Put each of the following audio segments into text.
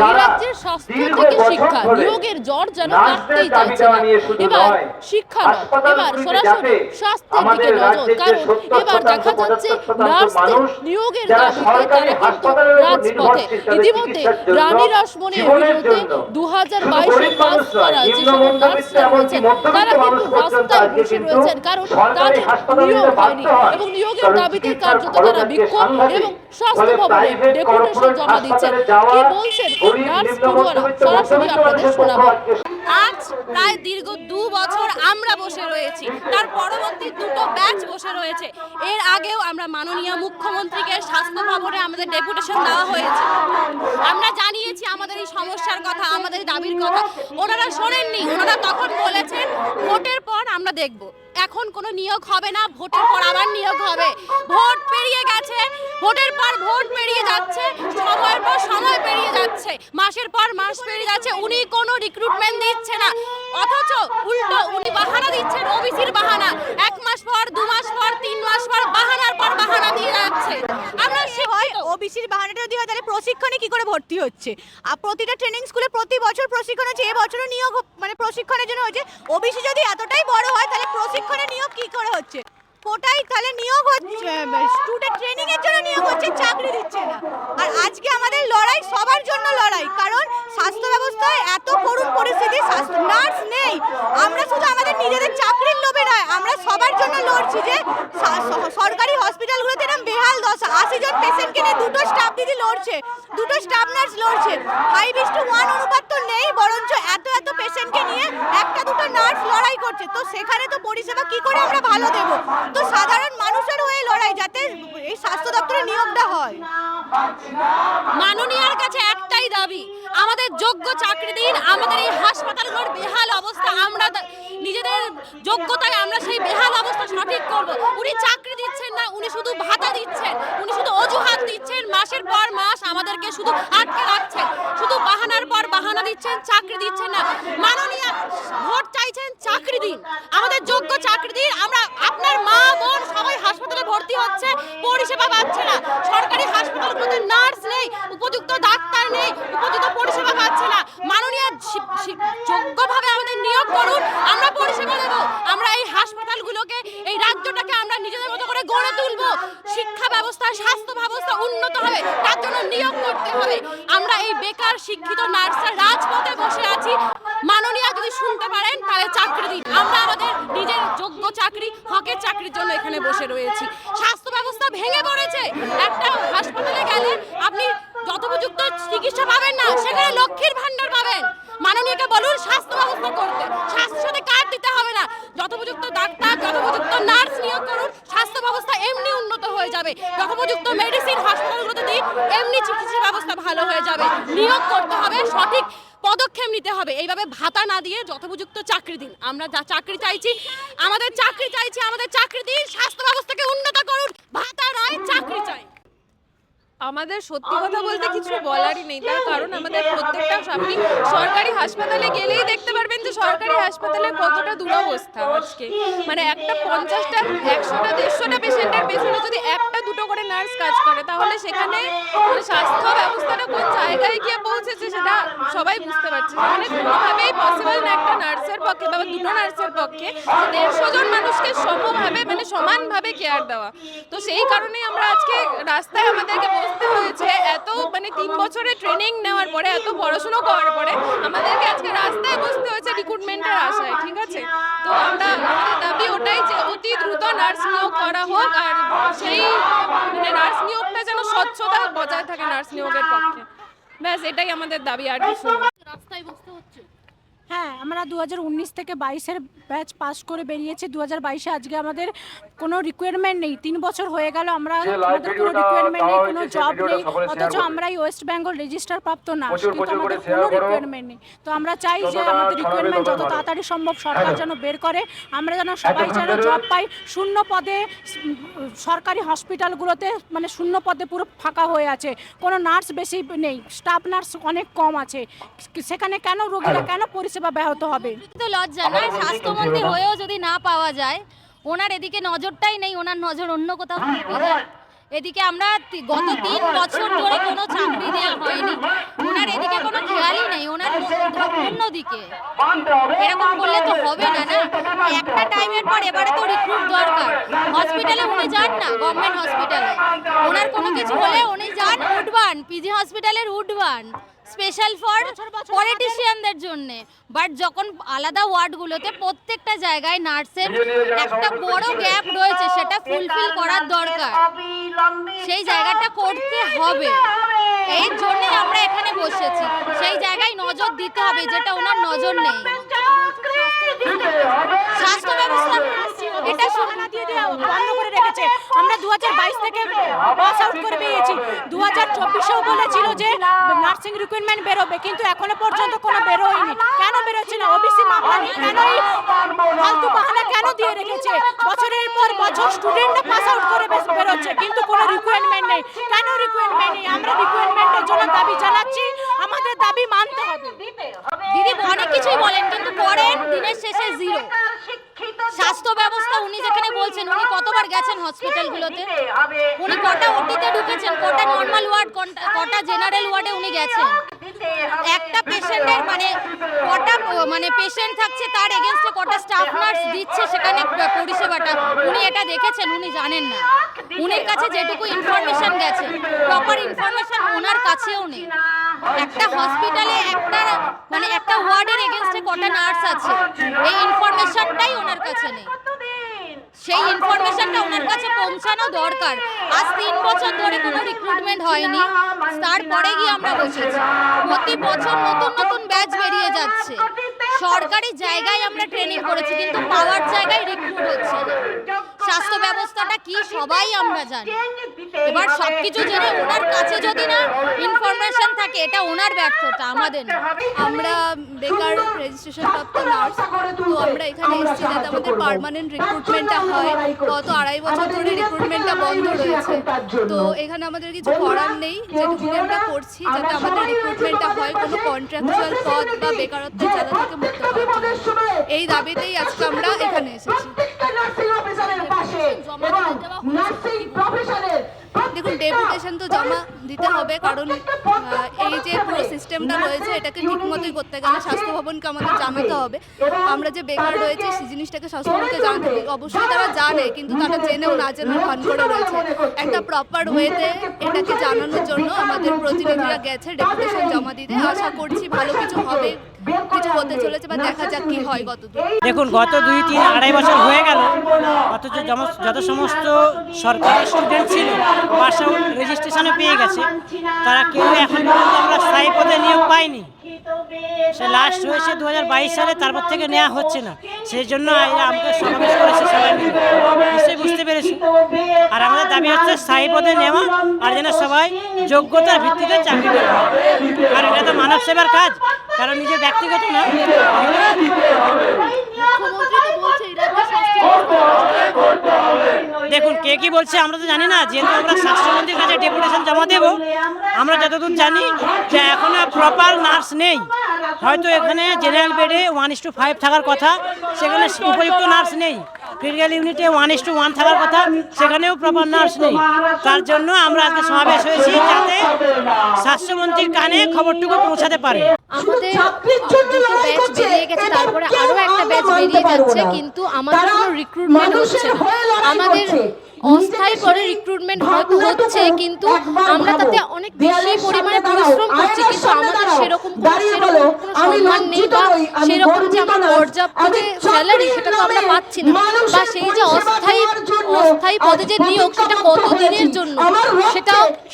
এই রাজ্যের স্বাস্থ্য থেকে শিক্ষা নিয়োগের জ্বর যেন কাটতেই চাইছে না। এবার শিক্ষা নয়, এবার সরাসরি স্বাস্থ্যের দিকে নজর, কারণ এবার দেখা যাচ্ছে নার্সদের নিয়োগের দাবিতে তারা কিন্তু রাজপথে। ইতিমধ্যে রানী রাসমণির বিরুদ্ধে 2022-এ পাস করা যে সকল নার্সরা রয়েছেন তারা কিন্তু রাস্তায় বসে রয়েছেন, কারণ তাদের নিয়োগ হয়নি এবং নিয়োগের দাবিতে কার্যত তারা বিক্ষোভ এবং স্বাস্থ্য ভবনে ডেপুটেশন জমা দিচ্ছেন। কি বলছেন নার্স পড়ুয়ারা সরাসরি আপনাদের শোনাবো। আজ প্রায় দীর্ঘ 2 বছর আমরা বসে রয়েছি, তার পরবর্তী দুটো ব্যাচ বসে রয়েছে। এর আগেও আমরা মাননীয় মুখ্যমন্ত্রীকে স্বাস্থ্য ভবনে আমাদের ডেপুটেশন দেওয়া হয়েছে, আমরা জানিয়েছি আমাদের এই সমস্যার কথা, আমাদের দাবির কথা। ওনারা শোনেননি, ওনারা তখন বলেছেন ভোটের পর আমরা দেখব। এখন কোনো নিয়োগ হবে না, ভোটের পর আবার নিয়োগ হবে। ভোট পেরিয়ে গেছে, ভোটের পর ভোট পেরিয়ে যাচ্ছে, সময়ের পর সময় পেরিয়ে যাচ্ছে, মাসের পর মাস পেরিয়ে যাচ্ছে, উনি কোনো রিক্রুটমেন্ট দিচ্ছে না। অথচ উল্টো উনি বাহানা দিচ্ছেন, ওবিসির বাহানা। 1 মাস পর, 2 মাস পর, 3 মাস পর বাহানার পর বাহানা দিয়ে যাচ্ছে। আমরা হয় ওবিসির বাহানাটা দিয়ে তাহলে প্রশিক্ষণে কি করে ভর্তি হচ্ছে? আর প্রতিটা ট্রেনিং স্কুলে প্রতি বছর প্রশিক্ষণ হচ্ছে, এবছরও নিয়োগ মানে প্রশিক্ষণের জন্য হচ্ছে। ওবিসি যদি এতটাই বড় হয় তাহলে প্রশিক্ষণে নিয়োগ কি করে হচ্ছে? কোটাই তাহলে নিয়োগ হচ্ছে, স্টুডেন্ট ট্রেনিং এর জন্য নিয়োগ হচ্ছে, চাকরি দিচ্ছে না। আর আজকে আমাদের লড়াই সবার জন্য লড়াই, কারণ স্বাস্থ্য ব্যবস্থায় এত করুণ পরিস্থিতি, নার্স নেই। আমরা শুধু আমাদের নিজেদের চাকরির লোভে নয়, আমরা সবার জন্য লড়ছি যে সরকারি হসপিটালগুলোতে এরকম বেহাল দশা। 80 জন পেশেন্টকে নিয়ে 2টো স্টাফ দিদি লড়ছে, 2টো স্টাফ নার্স লড়ছে। 5:1 অনুপাত তো নেই, বরঞ্চ এত এত পেশেন্টকে নিয়ে 1-2টো নার্স লড়াই করছে। তো সেখানে তো পরিষেবা কি করে আমরা ভালো দেব? তো সাধারণ মানুষের হয়ে লড়াই, যাতে এই স্বাস্থ্য দপ্তরে নিয়োগটা হয়। মাননীয়ার কাছে একটাই দাবি, আমাদের যোগ্য চাকরি দিন। আমাদের এই হাসপাতালগুলোর বেহাল অবস্থা, আমরা নিজেদের যোগ্যতায় আমরা সেই বেহাল অবস্থা সঠিক করব। উনি চাকরি দিচ্ছেন না, উনি শুধু ভাতা দিচ্ছেন, উনি শুধু অজুহাত দিচ্ছেন, মাসের পর মাস আমাদেরকে শুধু আটকে রাখছেন, শুধু বাহানার পর বাহানা দিচ্ছেন, চাকরি দিচ্ছেন না। মাননীয়া ভোট চাইছেন, চাকরি দিন, আমাদের যোগ্য চাকরি দিন। আমরা আপনার মা বোন সবাই হাসপাতালে ভর্তি হচ্ছে, পরিষেবা পাচ্ছে না। সরকারি হাসপাতালগুলোতে নার্স নেই, উপযুক্ত ডাক্তার নেই, উপযুক্ত পরিষেবা পাচ্ছে না। মাননীয় যোগ্যভাবে আমাদের নিয়োগ করুন, আমরা পরিষেবা দেব। আমরা এই হাসপাতালগুলোকে, এই রাজ্যটাকে আমরা নিজেদের মতো করে গড়ে তুলব। শিক্ষা ব্যবস্থা, স্বাস্থ্য ব্যবস্থা উন্নত হবে, তার জন্য নিয়োগ করতে হবে। আমরা এই বেকার শিক্ষিত নার্সরা রাজপথে বসে আছি, মাননীয় যদি শুনতে পারেন তাহলে চাকরি দিন। আমরা আমাদের নিজের যোগ্য চাকরি, হকের চাকরির জন্য এখানে বসে রয়েছি। স্বাস্থ্য ব্যবস্থা ভেঙে পড়েছে, একটা হাসপাতালে গেলে আপনি যথোপযুক্ত চিকিৎসা পাবেন না, সেখানে লক্ষ্মীর ভান্ডার পাবেন। মাননীয়কে বলুন স্বাস্থ্য ব্যবস্থা করতে, স্বাস্থ্যের সাথে কার্ড দিতে হবে না, যথোপযুক্ত ডাক্তার, যথোপযুক্ত নার্স নিয়োগ করুন, স্বাস্থ্য ব্যবস্থা এমনি উন্নত হয়ে যাবে। যথোপযুক্ত মেডিসিন হাসপাতালগুলোতে দিন, এমনি চিকিৎসা ব্যবস্থা ভালো হয়ে যাবে। নিয়োগ করতে হবে, সঠিক পদক্ষেপ নিতে হবে। এইভাবে ভাতা না দিয়ে যথোপযুক্ত চাকরি দিন। আমরা যা চাকরি চাইছি, আমাদের চাকরি চাইছি, আমাদের চাকরি দিন। স্বাস্থ্য ব্যবস্থাকে উন্নত করুন, ভাতা নয় চাকরি চাই। আমাদের সত্যি কথা বলতে কিছু বলারই নেই, তার কারণ আমাদের প্রত্যেকটা, আপনি সরকারি হাসপাতালে গেলেই দেখতে পারবেন যে সরকারি হাসপাতালে কতটা দুরবস্থা আজকে। মানে একটা 50টা 100টা 150টা পেশেন্টের পেছনে যদি 1-2টো করে নার্স কাজ করে, তাহলে সেখানে স্বাস্থ্য ব্যবস্থাটা কোন জায়গায় গিয়ে পৌঁছেছে সেটা সবাই বুঝতে পারছে। মানে কোনোভাবেই পসিবল না একটা নার্সের পক্ষে বা 2টো নার্সের পক্ষে 150 জন মানুষকে সমভাবে, মানে সমানভাবে কেয়ার দেওয়া। তো সেই কারণেই আমরা আজকে রাস্তায় আমাদেরকে বসতে হয়েছে। এত মানে 3 বছরের ট্রেনিং নেওয়ার পরে, এত পড়াশোনা করার পরে আমাদেরকে আজকে রাস্তায় বসতে হয়েছে রিক্রুটমেন্টের আশায়, ঠিক আছে? তো আমাদের দাবি ওটাই যে অতি দ্রুত নার্স নিয়োগ করা হোক, আর সেই মানে নার্স নিয়োগটা যেন স্বচ্ছতা বজায় থাকে নার্স নিয়োগের পক্ষে। ব্যাস এটাই আমাদের দাবি, আর কিছু না। রাস্তায় বসতে হচ্ছে। হ্যাঁ, আমরা 2019 থেকে 22-এর ব্যাচ পাস করে বেরিয়েছি। 2022-এ আজকে আমাদের কোনো রিকোয়ারমেন্ট নেই। 3 বছর হয়ে গেল, আমাদের কোনো রিকোয়ারমেন্ট নেই, কোনো জব নেই। অথচ আমরা এই ওয়েস্ট বেঙ্গল রেজিস্টার প্রাপ্ত না, কিন্তু আমাদের কোনো রিকোয়ারমেন্ট নেই। তো আমরা চাই যে আমাদের রিকোয়ারমেন্ট যত তাড়াতাড়ি সম্ভব সরকার যেন বের করে, আমরা যেন সবাই যেন জব পাই। শূন্য পদে সরকারি হসপিটালগুলোতে মানে শূন্য পদে পুরো ফাঁকা হয়ে আছে, কোনো নার্স বেশি নেই, স্টাফ নার্স অনেক কম আছে। সেখানে কেন রোগীরা কেন পরিষেবা ব্যাহত হবে? তো লজ্জা না, স্বাস্থ্যমন্ত্রী হয়েও যদি না পাওয়া যায়, ওনার এদিকে নজরটাই নেই, ওনার নজর অন্য কোথাও। এদিকে আমরা গত 3 বছর ধরে কোনো চাকরি দেওয়া হয়নি, ওনার এদিকে কোনো দিকে। এরকম করলে তো হবে না, না একটা টাইমের পর এবারে তো রিক্রুট দরকার। হসপিটালে উনি যান না, গভর্নমেন্ট হসপিটালে ওনার কোনো কিছু হলে উনি যান উডবান, পিজি হসপিটালের উডবান, স্পেশাল ফর পলিটিশিয়ানদের জন্য। বাট যখন আলাদা ওয়ার্ডগুলোতে প্রত্যেকটা জায়গায় নার্সের একটা বড় গ্যাপ রয়েছে, সেটা ফুলফিল করার দরকার, সেই জায়গাটা করতে হবে। এই জন্যই আমরা এখানে বসেছি, সেই জায়গায় নজর দিতে হবে যেটা ওনার নজর নেই। স্বাস্থ্য ব্যবস্থা এটা সহানা দিয়ে দিয়ে বন্ধ করে রেখেছে। আমরা 2022 থেকে পাস আউট করে বেরিয়েছি, 2024-এও বলেছিল যে নার্সিং রিক্রুটমেন্ট বেরোবে, কিন্তু এখনো পর্যন্ত কোনো বেরোয়নি। কেন বেরোচ্ছে না? ওবিসি মামলা নিয়ে কেন এই ফালতু বাহানা কেন দিয়ে রেখেছে? বছরের পর বছর স্টুডেন্টরা পাস আউট করে বেরোচ্ছে, কিন্তু কোনো রিক্রুটমেন্ট নেই। কেন রিক্রুটমেন্ট নেই? আমরা রিক্রুটমেন্টের জন্য দাবি জানাচ্ছি, আমাদের দাবি মানতে হবে। দিদি অনেক কিছুই বলেন কিন্তু করেন দিনের শেষে জিরো। স্বাস্থ্য ব্যবস্থা উনি যেখানে বলছেন, উনি কতবার গেছেন হসপিটালগুলোতে? উনি কটা ওটিতে ঢুকেছেন, কটা নর্মাল ওয়ার্ড, কটা জেনারেল ওয়ার্ডে উনি গেছেন? একটা পেশেন্টের কটা পেশেন্ট থাকছে, তার এগেনস্টে কটা স্টাফ নার্স দিচ্ছে সেখানে পরিষেবাটা উনি এটা দেখেছেন? উনি জানেন না। উনির কাছে যেটুকু ইনফরমেশন গেছে, প্রপার ইনফরমেশন ওনার কাছেও নেই। একটা হসপিটালে একটা ওয়ার্ডের এগেনস্টে কটা নার্স আছে, এই ইনফরমেশনটাই ওনার কাছে নেই। সেই ইনফরমেশনটা ওনার কাছে পৌঁছানো দরকার। আজ 3 বছর ধরে কোনো রিক্রুটমেন্ট হয়নি, তারপরে গিয়ে আমরা বসেছি। প্রতি বছর নতুন নতুন ব্যাচ বেরিয়ে যাচ্ছে। সরকারি জায়গায় আমরা ট্রেনিং করেছি, কিন্তু পাওয়ার জায়গায় রিক্রুট হচ্ছে না। স্বাস্থ্য ব্যবস্থাটা কি সবাই আমরা জানি। এবার সবকিছু জেনে ওনার কাছে যদি না ইনফরমেশন থাকে, এটা ওনার ব্যর্থতা, আমাদের না। আমরা বেকার রেজিস্ট্রেশন প্রাপ্ত নার্স, তো আমরা এখানে এসেছি যাতে আমাদের পার্মানেন্ট রিক্রুটমেন্টটা হয়। গত 2.5 বছর ধরে রিক্রুটমেন্টটা বন্ধ রয়েছে, তো এখানে আমাদের কিছু করার নেই, যেটুকু আমরা করছি যাতে আমাদের রিক্রুটমেন্টটা হয়, কোনো কন্ট্রাকচুয়াল পদ বা বেকারত্বের জ্বালা থেকে মুক্ত হয়। এই দাবিতেই আজকে আমরা এখানে এসেছি। দেখুন, ডেপুটেশন তো জমা দিতে হবে, কারণ এই যে পুরো সিস্টেমটা রয়েছে এটাকে ঠিক মতোই করতে গেলে স্বাস্থ্য ভবনকে আমাদের জানাতে হবে। আমরা যে বেকার রয়েছে সেই জিনিসটাকে স্বাস্থ্য ভবনকে জানাতে হবে। অবশ্যই তারা জানে, কিন্তু তারা জেনেও না জেনে ভান করে রয়েছে। একটা প্রপার ওয়েতে এটাকে জানানোর জন্য আমাদের প্রতিনিধিরা গেছে ডেপুটেশন জমা দিতে। আশা করছি ভালো কিছু হবে, কিছু হতে চলেছে, বা দেখা যাক কি হয় কতদূর। দেখুন, গত 2, 3, 2.5 বছর হয়ে গেল, অথচ যত সমস্ত সরকারি স্টুডেন্ট ছিল পাস আউট রেজিস্ট্রেশনে পেয়ে গেছে, তারা কেউ এখন পর্যন্ত আমরা স্থায়ী পদে নিয়োগ পাইনি। সে লাস্ট হয়েছে 2022 সালে, তারপর থেকে নেওয়া হচ্ছে না। সেই জন্য আমাকে সমাবেশ করেছে সবাই মিলে, নিশ্চয়ই বুঝতে পেরেছি। আর আমাদের দাবি হচ্ছে স্থায়ী পদে নেওয়া, আর যেন সবাই যোগ্যতার ভিত্তিতে চাকরি করে। আর এটা তো মানব সেবার কাজ, কারণ নিজের ব্যক্তিগত না। দেখুন, কে কি বলছে আমরা তো জানি না, যেহেতু আমরা স্বাস্থ্যমন্ত্রীর কাছে ডেপুটেশন জমা দেব। আমরা যতদূর জানি যে এখনো প্রপার নার্স নেই। হয়তো এখানে জেনারেল বেডে 1:5 থাকার কথা, সেখানে উপযুক্ত নার্স নেই। ক্রিটিক্যাল ইউনিটে 1:1 থাকার কথা, সেখানেও প্রপার নার্স নেই। তার জন্য আমরা আজকে সমাবেশ হয়েছি, যাতে স্বাস্থ্যমন্ত্রীর কানে খবরটুকু পৌঁছাতে পারে। আমাদের দুটো ব্যাচ বেরিয়ে গেছে, তারপরে আরো একটা ব্যাচ বেরিয়ে যাচ্ছে, কিন্তু আমাদের কোনো রিক্রুটমেন্ট হচ্ছে না। আমাদের অস্থায়ী পরে রিক্রুটমেন্ট হচ্ছে, কিন্তু আমরা তাতে অনেক বেশি পরিমাণে পরিশ্রম করছি, কিন্তু আমাদের সেরকম কোনো সম্মান নেই, বা সেরকম যে আমার পর্যাপ্ত যে স্যালারি সেটা তো আমরা পাচ্ছি না। বা সেই যে অস্থায়ী পদে যে নিয়োগ, সেটা কতদিনের জন্য,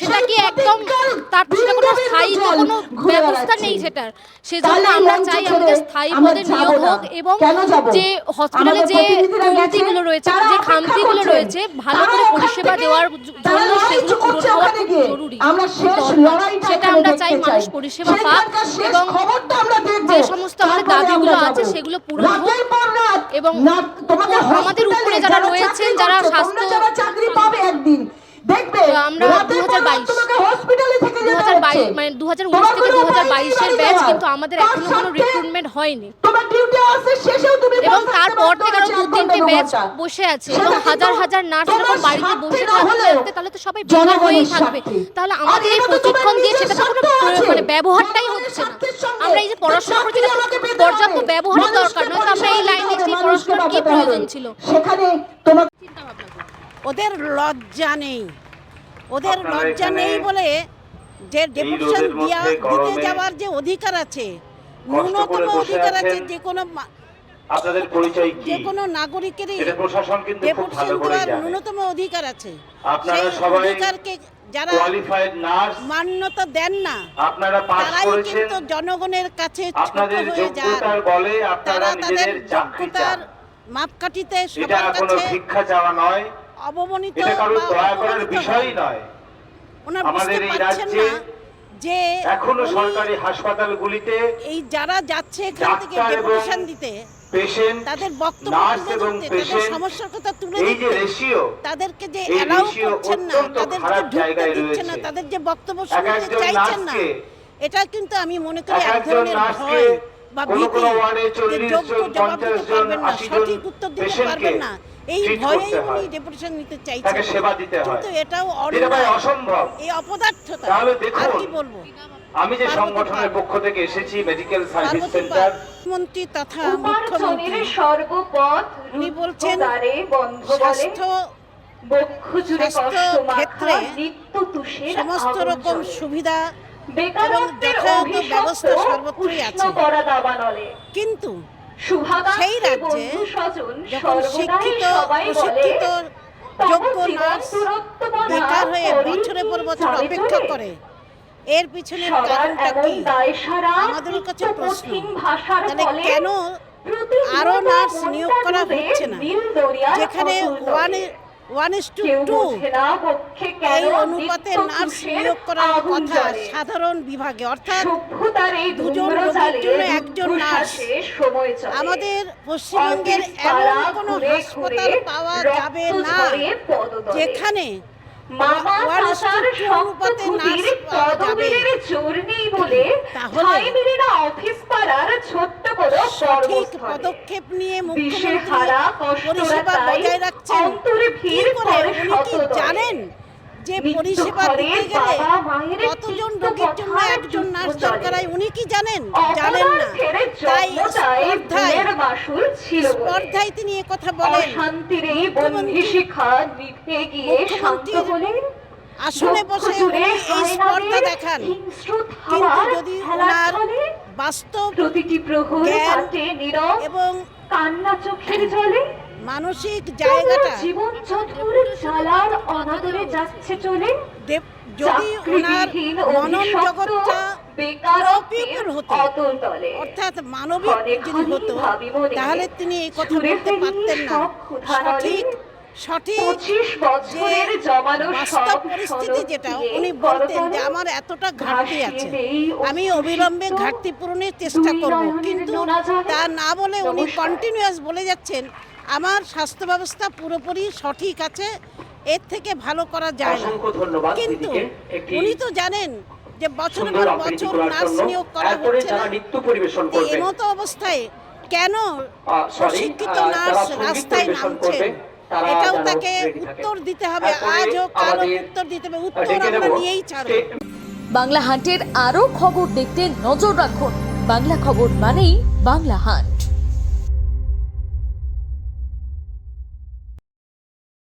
সেটা কি একদম সেটা কোনো স্থায়ী কোনো ব্যবস্থা নেই সেটার। সেজন্য আমরা চাই আমাদের স্থায়ী পদে নিয়োগ হোক, এবং যে হসপিটালে যে কমতিগুলো রয়েছে, যে খামতিগুলো রয়েছে, ভালো করে পরিষেবা দেওয়ার জন্য সেগুলো পূরণ হওয়া খুব জরুরি। সেটা আমরা চাই মানুষ পরিষেবা পাক, এবং যে সমস্ত আমাদের দাবিগুলো আছে সেগুলো পূরণ হোক, এবং আমাদের উপরে যারা রয়েছেন, যারা স্বাস্থ্য, আমরা 2022 মানে 2019 থেকে 2022-এর ব্যাচ কিন্তু আমাদের এখনো কোনো রিক্রুটমেন্ট হয়নি এবং তারপর থেকে আরো 2-3টে ব্যাচ বসে আছে এবং হাজার হাজার নার্স যখন বাড়িতে বসে থাকতে তাহলে তো সবাই বেকার হয়েই থাকবে। তাহলে আমাদের এই প্রশিক্ষণ দিয়ে সেটা তো কোনো মানে ব্যবহারটাই হচ্ছে না। আমরা এই যে পড়াশোনা করছি পর্যাপ্ত ব্যবহারের দরকার নয়, তো আমরা এই লাইনে যে পড়াশোনার কি প্রয়োজন ছিল? ওদের লজ্জা নেই, ওদের লজ্জা নেই বলে যে ডেপুটেশন দিতে যাওয়ার যে অধিকার আছে, ন্যূনতম অধিকার আছে যে কোনো আপনাদের পরিচয় কি? যে কোনো নাগরিকেরই এটা প্রশাসন কিন্তু খুব ডেপুটেশন ভালো করে দেওয়ার জানে। ন্যূনতম অধিকার আছে। আপনারা সেই সবাই অধিকারকে যারা কোয়ালিফাইড নার্স, মান্যতা দেন না আপনারা পাস তারাই করেছেন, কিন্তু জনগণের কাছে ছোট আপনাদের হয়ে যান। যোগ্যতার বলে আপনারা তারা তাদের নিজেদের চাকরি যোগ্যতার চান। মাপকাঠিতে এটা সবার কোনো কাছে ভিক্ষা চাওয়া নয়, অবমানিত এটা কারো বা দয়া করার অপমানিত বিষয়ই হন। নয়। ওনারা আমাদের বুঝতে এই পারছেন রাজ্যে না যে এখনো উনি সরকারি হাসপাতালগুলিতে এই যারা যাচ্ছে এখান থেকে ডাক্তার এবং ডেপুটেশন দিতে পেশেন্ট, তাদের বক্তব্য নার্স তুলে এবং ধরতে, তাদের পেশেন্ট, সমস্যার কথা তুলে এই যে ধরতে, রেশিও, তাদেরকে যে এই অ্যালাউ ratio করছেন না, অত্যন্ত তাদেরকে খারাপ ঢুকতে জায়গায় দিচ্ছেন না, রয়েছে। তাদের যে বক্তব্য এক শুনতে একজন চাইছেন না, নার্সকে, এটা কিন্তু আমি মনে করি এক এক একজন ধরনের নার্সকে ভয় বা কোনো ভীতি কোনো ওয়ার্ডে যে 40 যোগ্য জন, জবাব 50 দিতে জন, পারবেন না, 80 জন সঠিক উত্তর দিতে পেশেন্টকে পারবেন না, এই treat ভয়েই করতে হয়। উনি ডেপুটেশন নিতে তাকে চাইছেন। সেবা দিতে হয়। কিন্তু এটাও এটা ভাই অন্যায়, অসম্ভব। এই অপদার্থতা। তাহলে আর দেখুন, কি বলবো, আমি যে পার্বতী সংগঠনের পাল। পক্ষ থেকে এসেছি, মেডিকেল সার্ভিস পার্বতী সেন্টার, মন্ত্রী তথা মুখ্যমন্ত্রী সর্বপথ উনি বলছেন রুদ্ধদ্বারে বন্ধ বলে স্বাস্থ্য বক্ষ জুড়ে স্বাস্থ্য কষ্ট মাখা ক্ষেত্রে নিত্য তুষের সমস্ত আগুন রকম জ্বলে। সুবিধা বেকারত্বের যথাযথ অভিশপ্ত ব্যবস্থা সর্বত্রই উষ্ণ আছে। করা দাবানলে কিন্তু শুভাকাঙ্ক্ষী সেই রাজ্যে বন্ধু স্বজন যখন সর্বদাই শিক্ষিত সবাই বলে প্রশিক্ষিত তব যোগ্য জীবন নার্স দূরত্বপনা বেকার হয়ে করেই বছরের পর কি বছর যাবে অপেক্ষা চলে? করে, এর পিছনের সবার কারণটা এমন কি? দায়সারা আমাদের কাছে নিত্য প্রশ্ন। কঠিন ভাষার তাহলে ফলে কেন আরো নার্স নিয়োগ করা হচ্ছে না? যেখানে 1:2 এই অনুপাতে নার্স নিয়োগ করার কথা সাধারণ বিভাগে, অর্থাৎ দুজন রোগীর জন্য একজন নার্স। আমাদের পশ্চিমবঙ্গের এমন কোনো হাসপাতাল পাওয়া যাবে না যেখানে 1:2 অনুপাতে নার্স পাওয়া যাবে। তাহলে সঠিক পদক্ষেপ নিয়ে মুখ্যমন্ত্রী পরিষেবা বজায় রাখছেন কি করে? উনি কি জানেন যে পরিষেবা দিতে গেলে কতজন রোগীর জন্য একজন নার্স দরকার হয়? উনি কি জানেন? জানেন না। তাই স্পর্ধায় তিনি কথা বলেন। আসনে বসে উনি এই স্পর্ধা দেখান, কিন্তু যদি ওনার বাস্তব প্রতিটি প্রহরে জ্ঞান কাটে নীরব এবং কান্না চোখের জলে মানসিক জায়গাটা জীবন যথুর জ্বালার অনাদরে যাচ্ছে চলে যদি ওনার মনন জগৎটা অপিপুর হতো, অতল তলে অর্থাৎ মানবিক যদি হতো, তাহলে তিনি এই কথা বলতে পারতেন না। সঠিক 25 বছরের জমানো বাস্তব সব পরিস্থিতি যেটা, সনদ উনি দিয়ে বলতেন বড় যে বড় আমার এতটা ঘাটতি আছে, ভাসিয়ে আমি দেই অবিলম্বে অভিষিক্ত ঘাটতি পূরণের চেষ্টা দুই করব। নয়নের কিন্তু নোনা জলে তা না বলে উনি নমস্কার। কন্টিনিউয়াস বলে যাচ্ছেন আমার স্বাস্থ্য ব্যবস্থা পুরোপুরি সঠিক আছে, এর থেকে ভালো করা যায় না। অসংখ্য ধন্যবাদ কিন্তু দিদিকে একটি উনি তো জানেন যে বছর সুন্দর পর আবৃত্তি বছর করার নার্স জন্য। নিয়োগ করা এরপরে হচ্ছে যারা না। নৃত্য পরিবেশন এই করবে, মতো অবস্থায় কেন sorry, প্রশিক্ষিত যারা নার্স সঙ্গীত রাস্তায় পরিবেশন নামছেন? করবে, তারা এটাও যেন তাকে ready থাকে। উত্তর দিতে হবে। তারপরে আজ হোক কাল হোক আমাদের উত্তর দিতে হবে। উত্তর ডেকে আমরা নেব নিয়েই ছাড়বো। স্টেট বাংলা হান্টের আরও খবর দেখতে নজর রাখুন। বাংলা খবর মানেই বাংলা হান্ট।